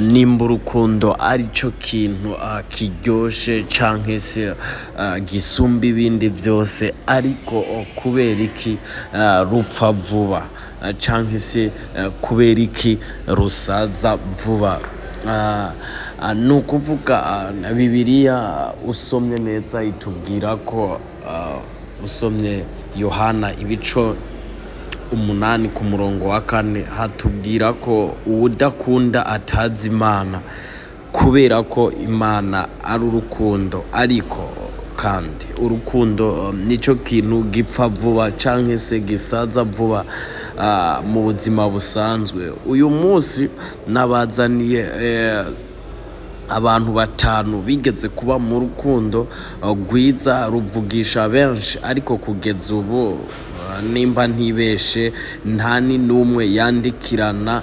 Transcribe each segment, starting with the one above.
nimba urukundo arico kintu kiryoshe canke se gisumba ibindi vyose, ariko kubera iki rupfa vuba canke se kubera iki rusaza vuba? Ni ukuvuga Bibiliya usomye neza itubwira ko usomye Yohana ibico 8 ku murongo wa 4 hatubwira ko uwudakunda atazi Imana, kubera ko Imana ari urukundo. Ariko kandi urukundo nico kintu gipfa vuba canke se gisaza vuba mu buzima busanzwe. Uyu munsi nabazaniye abantu 5 bigeze kuba mu rukundo rwiza ruvugisha benshi, ariko kugeza ubu nimba ntibeshe nta n'umwe yandikirana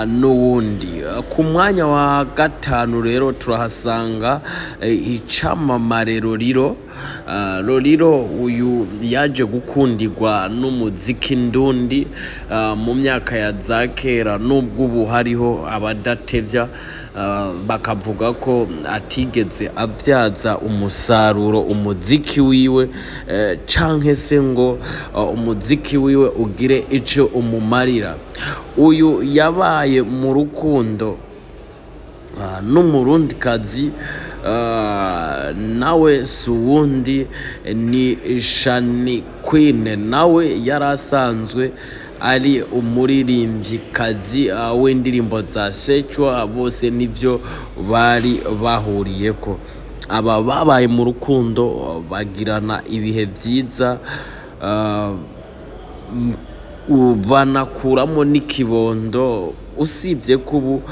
n'uwundi. Ku mwanya wa 5 rero turahasanga icamamare Roriro. Uyu yaje gukundirwa n'umuziki ndundi mu myaka ya za kera, nubwo ubu hariho abadatevya bakavuga ko atigeze avyaza umusaruro umuziki wiwe, canke se ngo umuziki wiwe ugire ico umumarira. Uyu yabaye mu rukundo n'umurundikazi, nawe suwundi ni Shani Queen. Nawe yarasanzwe ari umuririmvyikazi w'indirimbo za sico, bose nivyo bari bahuriyeko. Aba babaye mu rukundo bagirana ibihe vyiza, banakuramo n'ikibondo, usibye ko ubu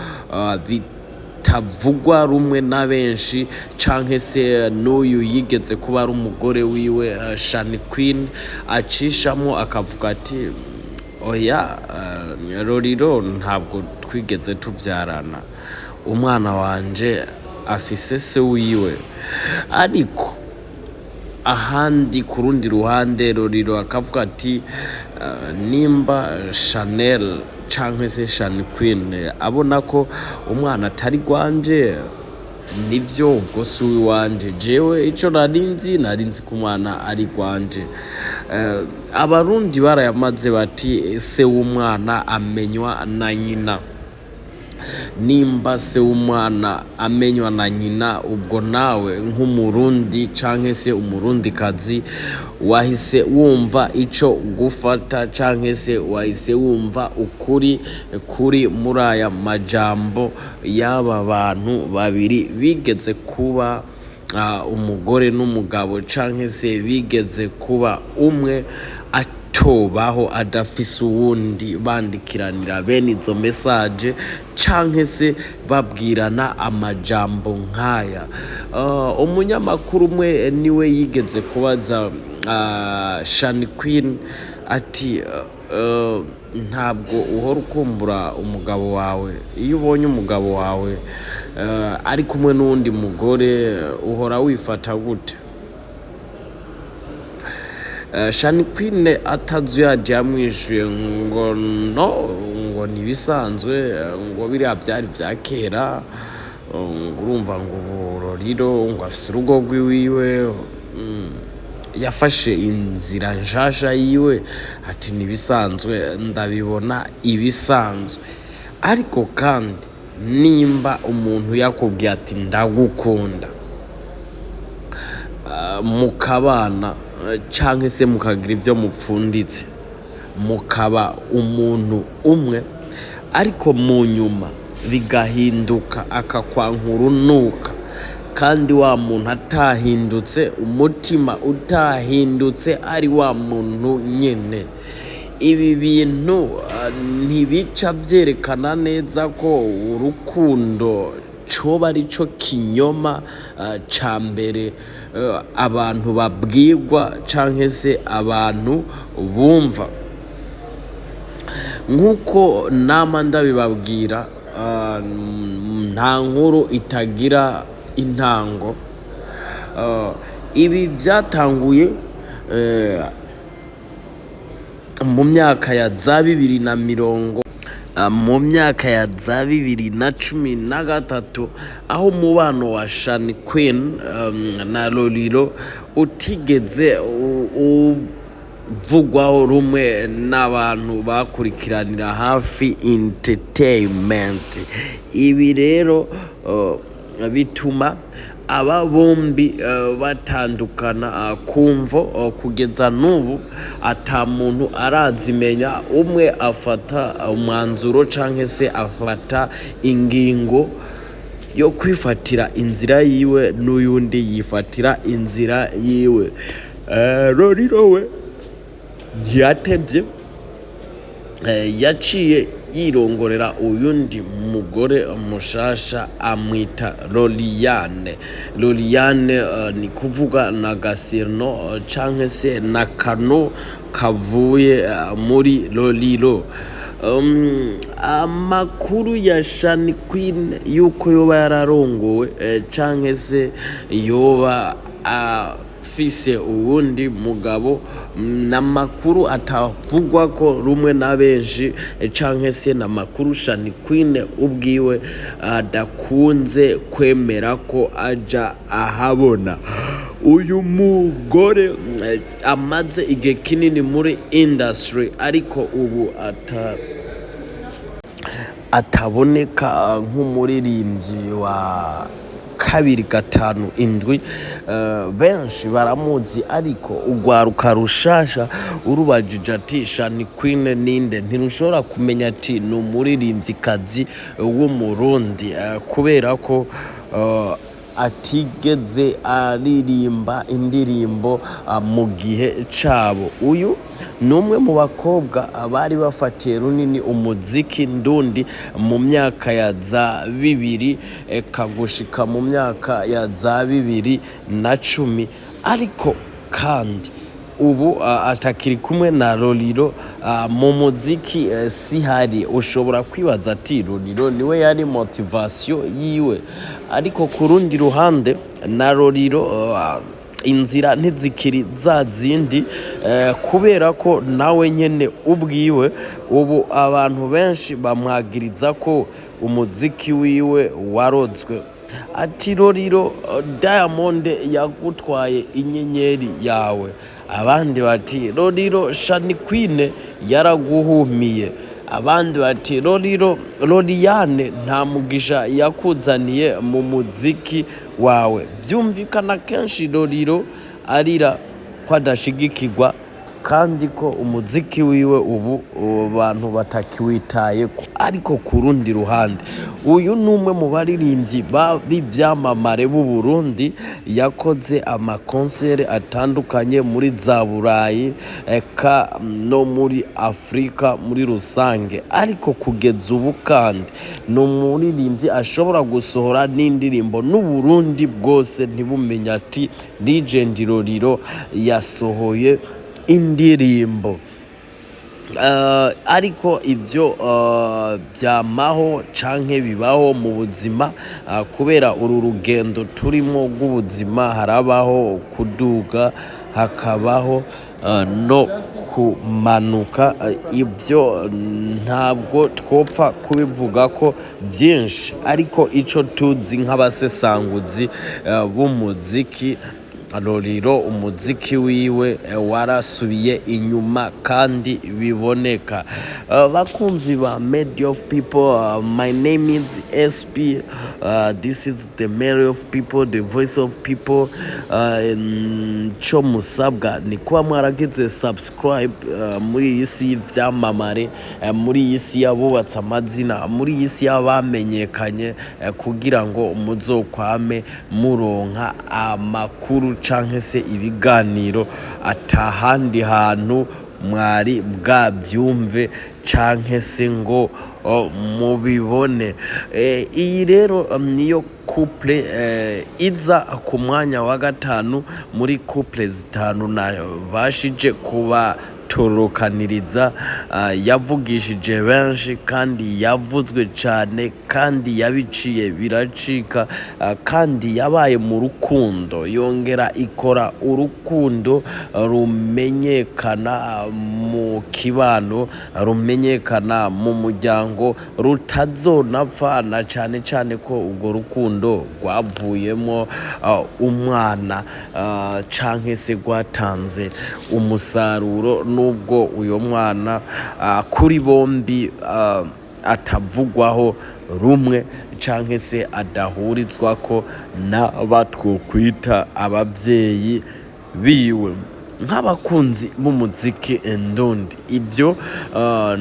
bitavugwa rumwe na benshi, canke se n'uyu yigeze kuba ari umugore wiwe Shani Queen acishamo akavuga ati oya, Roriro ntabwo twigeze tuvyarana, umwana wanje afise se wiwe. Ariko ahandi ku rundi ruhande Roriro akavuga ati nimba Chanel canke se Shani Queen abona ko umwana atari gwanje, nivyo ubwo si uwanje, jewe ico narinzi ko umwana ari gwanje. Abarundi barayamaze bati se w'umwana amenywa na nyina. Nimba se w'umwana amenywa na nyina, ubwo nawe nk'umurundi canke se umurundikazi wahise wumva ico gufata, canke se wahise wumva ukuri kuri muri aya majambo y'aba bantu babiri bigeze kuba umugore n'umugabo, canke se bigeze kuba umwe atobaho adafise uwundi, bandikiranira bene izo message canke se babwirana amajambo nk'aya. Umunyamakuru umwe niwe yigeze kubaza Shani Queen ati ntabwo uhora ukumbura umugabo wawe? Iyo ubonye umugabo wawe ari kumwe n'uwundi mugore uhora wifata gute? Shani Queen atazuyaje yamwishuye ngo no, ngo nibisanzwe, ngo biriya vyari vya kera, urumva ngo Roriro ngo afise urugo rwiwe, yafashe inzira nshasha yiwe, ati nibisanzwe, ndabibona ibisanzwe. Ariko kandi nimba umuntu yakubwiye ati ndagukunda, mukabana canke se mukagira ivyo mupfunditse, mukaba umuntu umwe, ariko mu nyuma bigahinduka akakwanka urunuka, kandi wa muntu atahindutse, umutima utahindutse, ari wa muntu nyene, ibi bintu ntibica vyerekana neza ko urukundo coba arico kinyoma ca mbere abantu babwirwa canke se abantu bumva. Nk'uko nama ndabibabwira, nta nkuru itagira intango. Ibi vyatanguye mu myaka ya za 2020 mu myaka ya za 2013 aho umubano wa Shani Queen na Lolilo utigeze uvugwaho rumwe n'abantu bakurikiranira hafi entertainment. Ibi rero bituma aba bombi batandukana kumvo kugeza n'ubu ata muntu arazimenya, umwe afata umwanzuro canke se afata ingingo yo kwifatira inzira yiwe n'uyundi yifatira inzira yiwe. Lolilo we ntiyatevye, yaciye yirongorera uyundi mugore mushasha amwita Loliane. Ni kuvuga na gasirno canke se na kano kavuye muri Lolilo. Amakuru ya Shani Queen yuko yoba yararongowe canke se yoba afise uwundi mugabo, n'amakuru atavugwa ko rumwe na benshi canke se n'amakuru Shani Queen ubwiwe adakunze kwemera ko aja ahabona. Uyu mugore amaze igihe kinini muri industry ariko ubu ataboneka nk'umuririmbyi wa 2-5-7. Benshi baramuzi ariko ugwaruka rushasha urubajije ati Shani Queen ninde, ntirushobora kumenya ati ni umuririmvyikazi w'umurundi kubera ko atigeze aririmba indirimbo mu gihe cabo. Uyu numwe mu bakobwa bari bafatiye runini umuziki ndundi mu myaka ya za 2000 kagushika mu myaka ya za 2010, ariko kandi ubu atakiri kumwe na Lolilo mu muziki sihari. Ushobora kwibaza ati Lolilo niwe yari motivation yiwe, ariko kurundi ruhande na Lolilo inzira ntizikiri za zindi kubera ko nawe nyene ubwiwe ubu abantu benshi bamwagiriza ko umuziki wiwe warozwe. Ati Lolilo, Diamond yagutwaye inyenyeri yawe. Abandi bati Lolilo, Shani Queen yaraguhumiye. Abandi bati Lolilo, Loliane nta mugisha yakuzaniye mu muziki wawe. Byumvikana kenshi Lolilo arira ko adashigikirwa kandi ko umuziki wiwe ubu abantu batakiwitaye. Ariko kurundi ruhande uyu numwe mu baririmbyi b'ivyamamare b'u Burundi, yakoze amakonsere atandukanye muri za Burayi eka no muri Afrika muri rusange, ariko kugeza ubu kandi no umuririmbyi ashobora gusohora n'indirimbo n'Uburundi bwose ntibumenya ati Legend Lolilo yasohoye indirimbo. Ariko ibyo byamaho canke bibaho mu buzima kubera uru rugendo turimo rw'ubuzima. Harabaho kuduga, hakabaho no kumanuka. Ibyo ntabwo twopfa kubivuga ko byinshi, ariko ico tuzi nk'abasesanguzi b'umuziki, Lolilo umuziki wiwe warasubiye inyuma kandi biboneka. Bakunzi ba Media of People, my name is SP, this is the Media of People, the Voice of People. Cyo musabwa ni kuba mwaragize subscribe muri iyi si y'ivyamamare, muri iyi si yabubatse amazina, muri iyi si y'abamenyekanye, kugira ngo muzokwame muronka amakuru canke se ibiganiro atahandi hantu mwari bwabyumve canke se ngo mubibone. Iyi rero niyo couple iza ku mwanya wa 5 muri couple zitanu na bashije kuba arabatorokaniriza, yavugishije benshi kandi yavuzwe cyane kandi yabiciye biracika, kandi yabaye mu rukundo, yongera ikora urukundo rumenyekana mu kibano, rumenyekana mu muryango, rutazonapfa, na cyane cyane ko urwo rukundo rwavuyemo umwana, canke se rwatanze umusaruro, nubwo uyo mwana kuri bombi atavugwaho rumwe canke se adahurizwako n'abatwokwita abavyeyi biwe. Nk'abakunzi b'umuziki ndundi, ibyo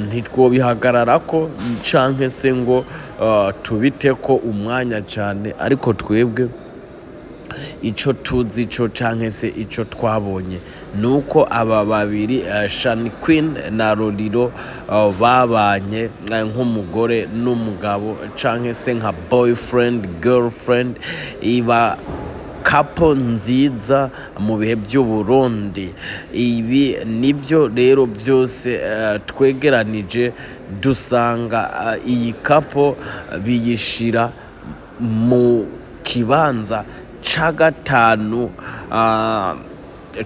ntitwobihagararako canke se ngo tubiteko umwanya cyane, ariko twebwe ico tuzi co canke se ico twabonye nuko aba babiri Shani Queen na Roriro babanye nk'umugore n'umugabo, canke se nka boyfriend girlfriend, iba kapo nziza mu bihe by'Uburundi. Ibi nibyo rero byose twegeranije dusanga iyi kapo biyishira mu kibanza ca gatanu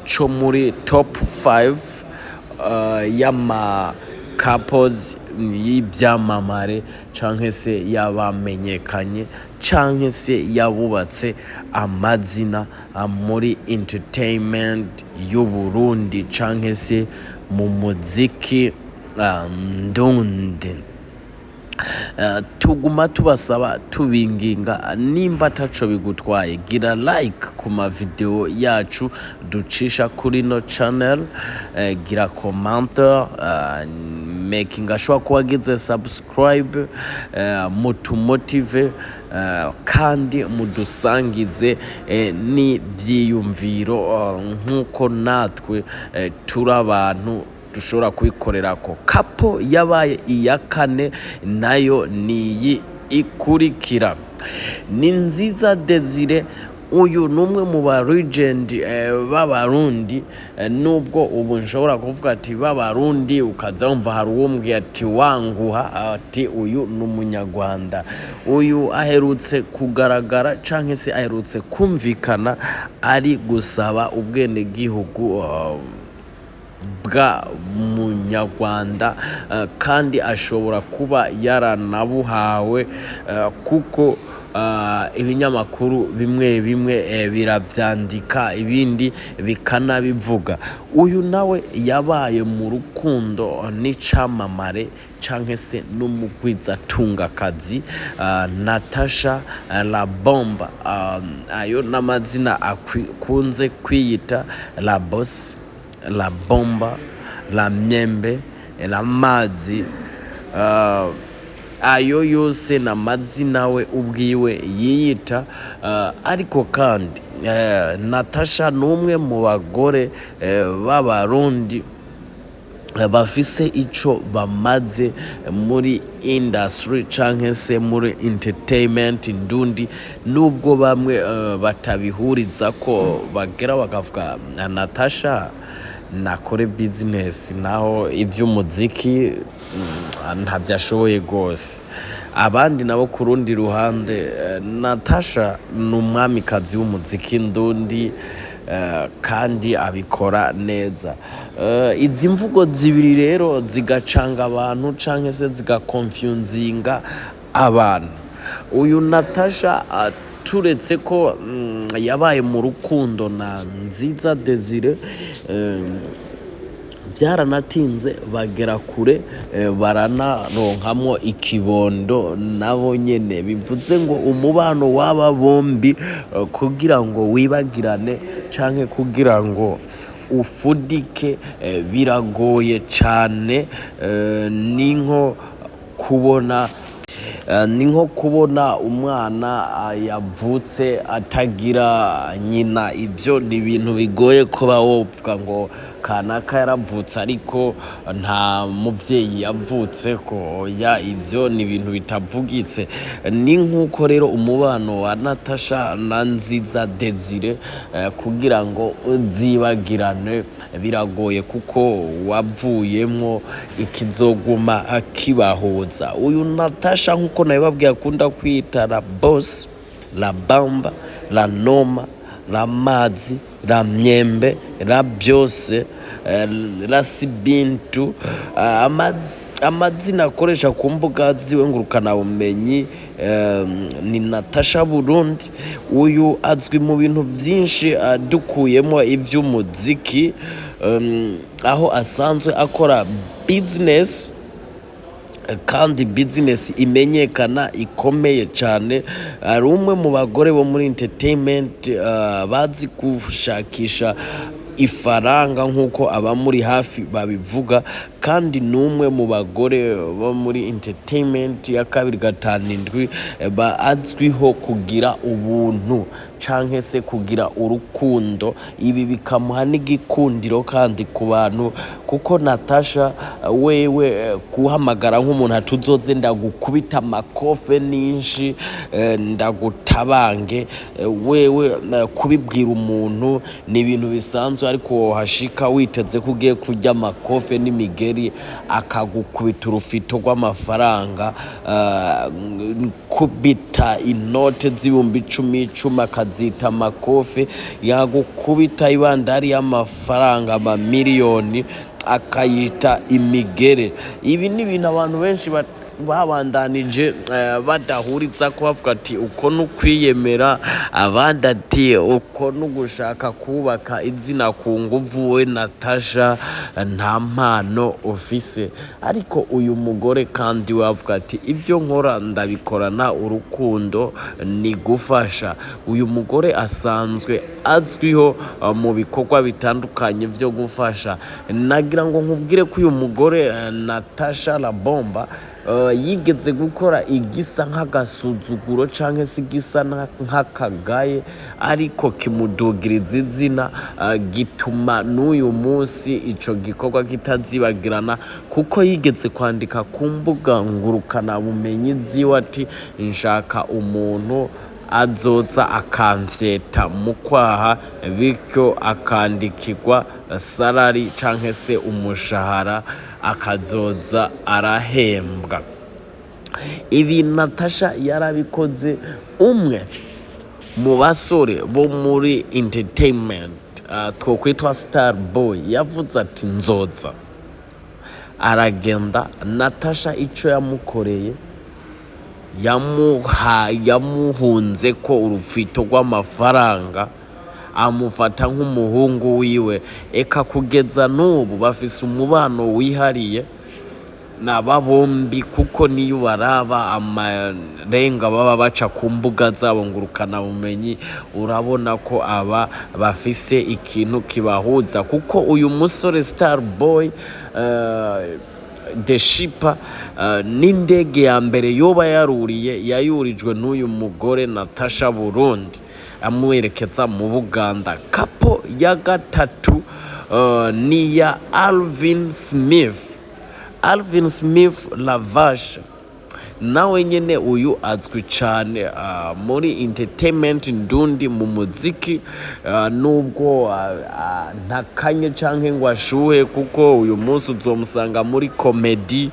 co muri top 5 y'ama couples y'ibyamamare, canke se yabamenyekanye, canke se yabubatse amazina muri entertainment y'Uburundi, canke se mu muziki ndundi. Tuguma tubasaba tubinginga, nimba ataco bigutwaye gira like ku ma video yacu ducisha kuri no channel, gira commentaire, making sure ko wagize subscribe, mutumotive, kandi mudusangize n'ivyiyumviro, nkuko natwe turi abantu dushobora kubikorera ko. Kapo yabaye iya kane nayo niyi ikurikira, ni Nziza Desire. Uyu numwe mu ba legend b'Abarundi, nubwo ubu nshobora kuvuga ati b'Abarundi ukaza wumva hari uwombwiye ati wanguha, ati uyu n'umunyarwanda. Uyu aherutse kugaragara canke se aherutse kumvikana ari gusaba ubwene gihugu bwa munyarwanda, kandi ashobora kuba yaranabuhawe, kuko ibinyamakuru bimwe bimwe biravyandika, ibindi bikanabivuga. Uyu nawe yabaye mu rukundo n'icamamare canke se n'umugwizatungakazi Natasha La Bomba, ayo n'amazina akunze kwiyita La Boss, La Bomba, La Myembe, La Mazi, ayo yose n'amazina we ubwiwe yiyita. Ariko kandi Natasha n'umwe mu bagore b'Abarundi bafise ico bamaze muri industry canke se muri entertainment ndundi, nubwo bamwe batabihuriza ko bagera bakavuga Natasha nakore business, naho ivy'umuziki ntavyashoboye gose. Abandi nabo ku rundi ruhande, Natasha n'umwamikazi w'umuziki ndundi, kandi abikora neza. Izi mvugo zibiri rero zigacanga abantu canke se zigaconfusinga abantu. Uyu Natasha turetse ko yabaye mu rukundo na Nziza Desire, byaranatinze bagera kure, baranaronkamwo ikibondo nabo nyene. Bivuze ngo umubano w'aba bombi kugira ngo wibagirane canke kugira ngo ufudike biragoye cane, ni nko kubona ni nko kubona umwana yavutse atagira nyina. Ibyo ni ibintu bigoye kuba wovuga ngo kanaka yaravutse ariko nta muvyeyi yavutse ko. Oya, ibyo ni ibintu bitavugitse. Ni nk'uko rero umubano wa Natasha na Nziza Desire kugira ngo uzibagirane biragoye, kuko wavuyemwo ikizoguma kibahuza. Uyu Natasha nk'uko nabibabwiye akunda kwita la boss, la bamba, la noma, la mazi, la myembe, la byose, la sibintu, amazina akoresha ku mbuga ziwe ngurukanabumenyi. Ni Natasha Burundi. Uyu azwi mu bintu byinshi dukuyemo iby'umuziki, aho asanzwe akora business, kandi business imenyekana ikomeye cyane. Ari umwe mu bagore bo muri entertainment bazi gushakisha ifaranga nk'uko abamuri hafi babivuga, kandi n'umwe mu bagore bo muri entertainment ya 257 bazwiho kugira ubuntu canke se kugira urukundo. Ibi bikamuha n'igikundiro kandi ku bantu, kuko Natasha wewe kuhamagara nk'umuntu atuzoze ndagukubita amakofe ninshi, ndagutabange, wewe kubibwira umuntu ni ibintu bisanzwe, ariko hashika witeze ko ugiye kurya amakofe n'imigeri akagukubita urufito rw'amafaranga, kubita inote z'ibihumbi 10 akazita amakofe, yagukubita ibandari y'amafaranga amamiliyoni akayita imigere. Ibi ni ibintu abantu benshi babandanije badahuriza ko bavuga ati uko n'ukwiyemera, abandi ati uko n'ugushaka kubaka izina ku nguvu. We Natasha nta mpano ufise, ariko uyu mugore kandi wavuga ati ibyo nkora ndabikorana urukundo, ni gufasha. Uyu mugore asanzwe azwiho mu bikorwa bitandukanye byo gufasha. Nagira ngo nkubwire ko uyu mugore Natasha la bomba yigeze gukora igisa nk'agasuzuguro canke se igisa nk'akagaye, ariko kimudugiriza izina, gituma n'uyu munsi ico gikorwa kitazibagirana, kuko yigeze kwandika ku mbuga ngurukana bumenyi ziwe ati nshaka umuntu azoza akamvyeta mu kwaha, bityo akandikirwa salari canke se umushahara akazoza arahembwa. Ibi Natasha yarabikoze. Umwe mu basore bo muri entertainment twokwitwa Star Boy yavuze ati nzoza, aragenda. Natasha ico yamukoreye, yamuhunze ko urufito rw'amafaranga, amufata nk'umuhungu wiwe. Eka kugeza n'ubu bafise umubano wihariye n'aba bombi, kuko niyo baraba amarenga baba baca ku mbuga zabo ngurukana bumenyi, urabona ko aba bafise ikintu kibahuza. Kuko uyu musore Star Boy the shipa n'indege ya mbere yoba yayurijwe n'uyu mugore Natasha Burundi amwerekeza mu Buganda. Kapo ya gatatu ni ya Alvin Smith Lavashe. Nawe nyene uyu azwi cyane muri entertainment ndundi mu muziki, nubwo ntakanye canke ngo ashuhe, kuko uyu munsi uzomusanga muri comedy,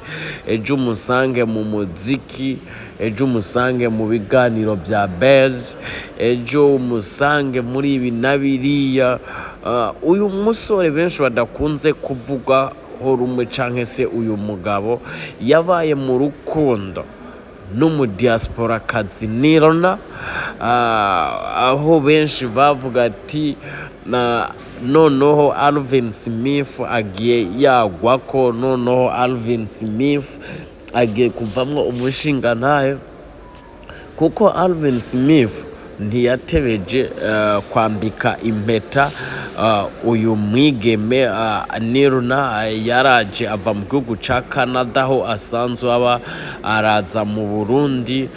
ejo umusange mu muziki, ejo umusange mu biganiro bya buzz, ejo umusange muri ibi nabiriya. Uyu musore benshi badakunze kuvuga rumwe canke se uyu mugabo yabaye mu rukundo n'umudiaspora kazi Nirona, aho benshi bavuga ati noneho Alvin Smith agiye yagwako, noneho Alvin Smith agiye kuvamwo umushinga ntayo, kuko Alvin Smith ntiyatebeje kwambika impeta uyu mwigeme Nirna yaraje ava mu gihugu ca Canada aho asanzwe aba, araza mu Burundi.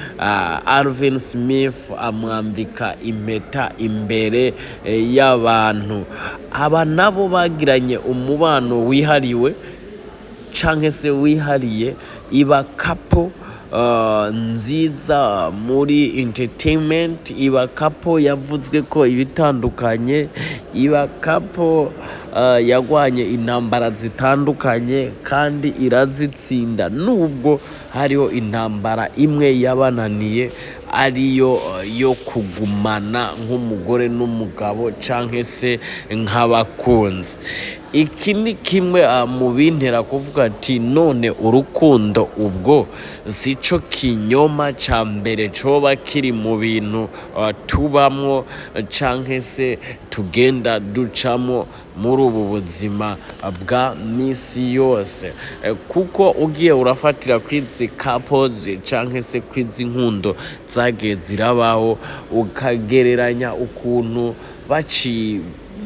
Alvin Smith amwambika impeta imbere y'abantu. Aba nabo bagiranye umubano wihariwe canke se wihariye, iba couple nziza muri entertainment, iba couple yavuzwe ko ibitandukanye, iba couple yagwanye intambara zitandukanye kandi irazitsinda, nubwo hariho intambara imwe yabananiye ariyo yo kugumana nk'umugore n'umugabo canke se nk'abakunzi. Iki ni kimwe mu bintera kuvuga ati none urukundo ubwo sico kinyoma ca mbere coba kiri mu bintu tubamwo canke se tugenda ducamo muri ubu buzima bwa misi yose. Kuko ugiye urafatira kwizi couples canke se kwizi nkundo zagiye zirabaho, ukagereranya ukuntu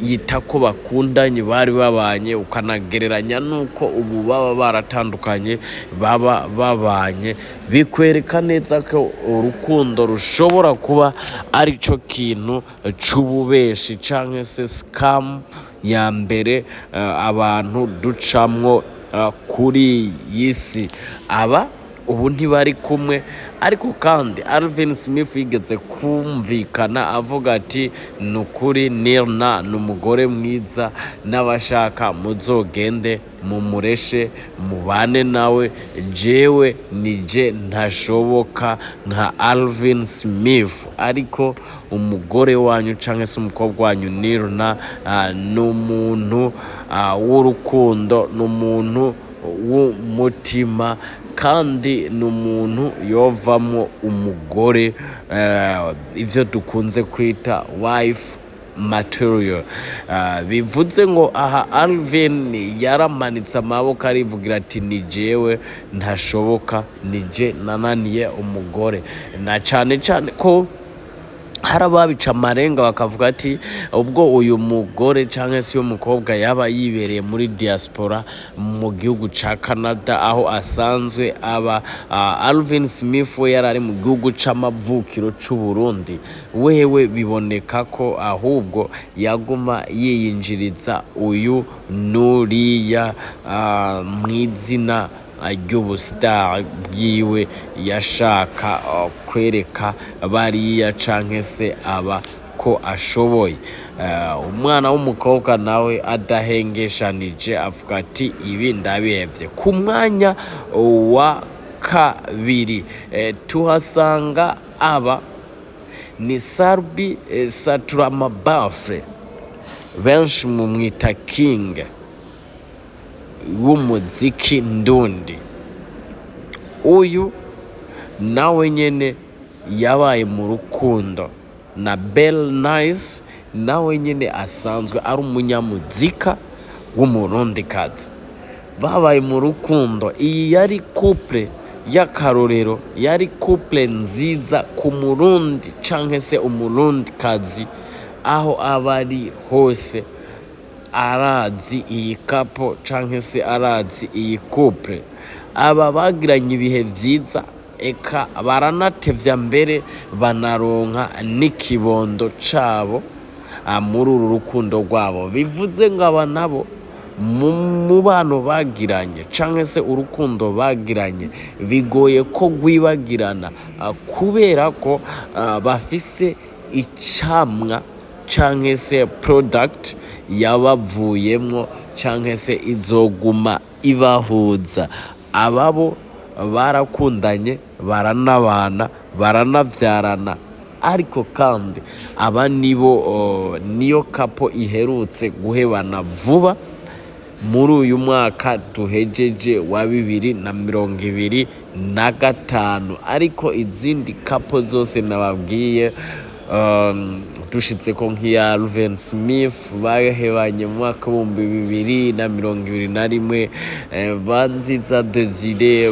yita ko bakundanye bari babanye, ukanagereranya nuko ubu baba baratandukanye baba babanye, bikwereka neza ko urukundo rushobora kuba ari cyo kintu c'ububeshi canke se scam ya mbere abantu ducamwo kuri yisi. Aba ubu ntibari kumwe, ariko kandi Alvin Smith yigeze kumvikana avuga ati nukuri Nirna n'umugore mwiza, n'abashaka muzogende mumureshe mubane nawe, jewe nije ntashoboka nka Alvin Smith, ariko umugore wanyu canke se umukobwa wanyu Nirna n'umuntu w'urukundo, n'umuntu w'umutima, kandi n'umuntu yovamwo umugore, ivyo dukunze kwita wife material. Bivuze ngo aha Alvin yaramanitse amaboko arivugira ati ni jewe ntashoboka, nije nananiye umugore. Na cane cane ko hari ababica amarenga bakavuga ati ubwo uyu mugore canke se uyu mukobwa yaba yibereye muri diaspora mu gihugu ca Canada aho asanzwe aba, Alvin Smith we yarari mu gihugu c'amavukiro c'u Burundi, wewe biboneka ko ahubwo yaguma yiyinjiriza uyu nuriya mw'izina ry'ubustar bwiwe, yashaka kwereka bariya canke se aba ko ashoboye. Umwana w'umukobwa nawe adahengeshanije avuga ati ibi ndabihevye. Ku mwanya wa kabiri tuhasanga aba ni Sarbi Saturamabafre, benshi mu mwita King w'umuziki ndundi. Uyu nawe nyene yabaye mu rukundo na Bell Nice, nawe nyene asanzwe ari umunyamuzika w'umurundikazi. Babaye mu rukundo. Iyi yari couple y'akarorero, yari couple nziza ku murundi canke se umurundikazi aho abari hose arazi iyi couple canke se arazi iyi couple. Aba bagiranye ibihe vyiza, eka baranatevya mbere banaronka n'ikibondo cabo muri uru rukundo rwabo. Bivuze ngo aba nabo mu mubano bagiranye canke se urukundo bagiranye bigoye ko rwibagirana, kubera ko bafise icamwa canke se product yabavuyemwo canke se izoguma ibahuza. Ababo barakundanye, baranabana, baranavyarana, ariko kandi aba niyo couple iherutse guhebana vuba muri uyu mwaka tuhejeje wa 2025. Ariko izindi couple zose nababwiye dushitse ko nk'iya Alvin Smith bahebanye mu mwaka wa 2021, Banziza Desire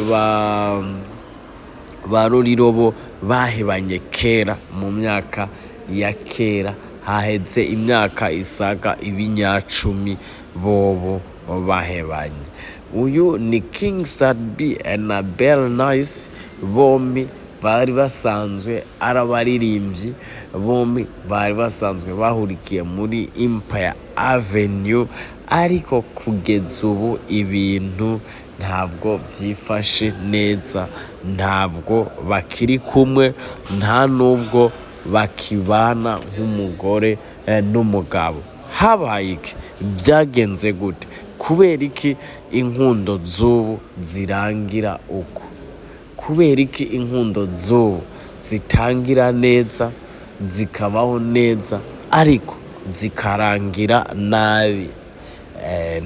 ba Rurirobo bahebanye kera mu myaka ya kera haheze imyaka isaga ibinyacumi bobo bahebanye. Uyu ni King Sadbi na Bell Nice, bombi bari basanzwe arabaririmbyi, bombi bari basanzwe bahurikiye muri Empire Avenue, ariko kugeza ubu ibintu ntabwo byifashe neza, ntabwo bakiri kumwe, nta nubwo bakibana nk'umugore n'umugabo. Habaye iki? Byagenze gute? Kubera iki inkundo z'ubu zirangira uko? Kubera iki inkundo z'ubu zitangira neza, zikabaho neza, ariko zikarangira nabi?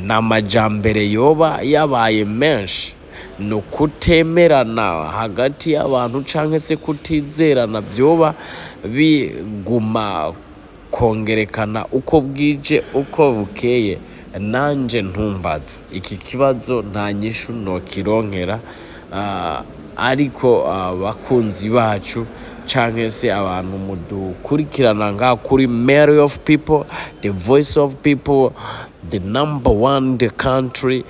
N'amajambere yoba yabaye menshi, ni ukutemerana hagati y'abantu canke se kutizerana byoba biguma kongerekana uko bwije uko bukeye? Nanje ntumbaze iki kibazo, nta nyishu nokironkera, ariko bakunzi bacu canke se abantu mudukurikirana ngaha kuri Mary of People, the voice of people, the number one the country,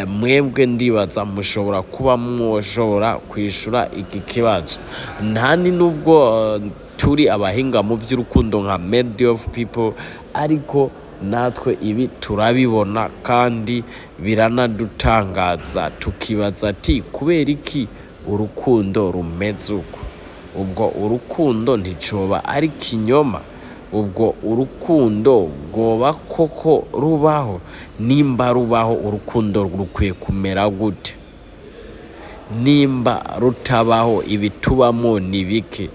mwebwe ndibaza mushobora kuba mwoshobora kwishura iki kibazo. Ntani nubwo turi abahinga mu by'urukundo nka Mary of People, ariko natwe ibi turabibona kandi biranadutangaza, tukibaza ati kubera iki urukundo rumeze uko? Ubwo urukundo nticoba ari kinyoma? Ubwo urukundo rwoba koko rubaho? Nimba rubaho, urukundo rukwiye kumera gute? Nimba rutabaho, ibitubamo ni bike?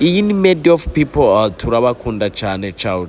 Iyi ni Made of People, turabakunda cyane. Ciao.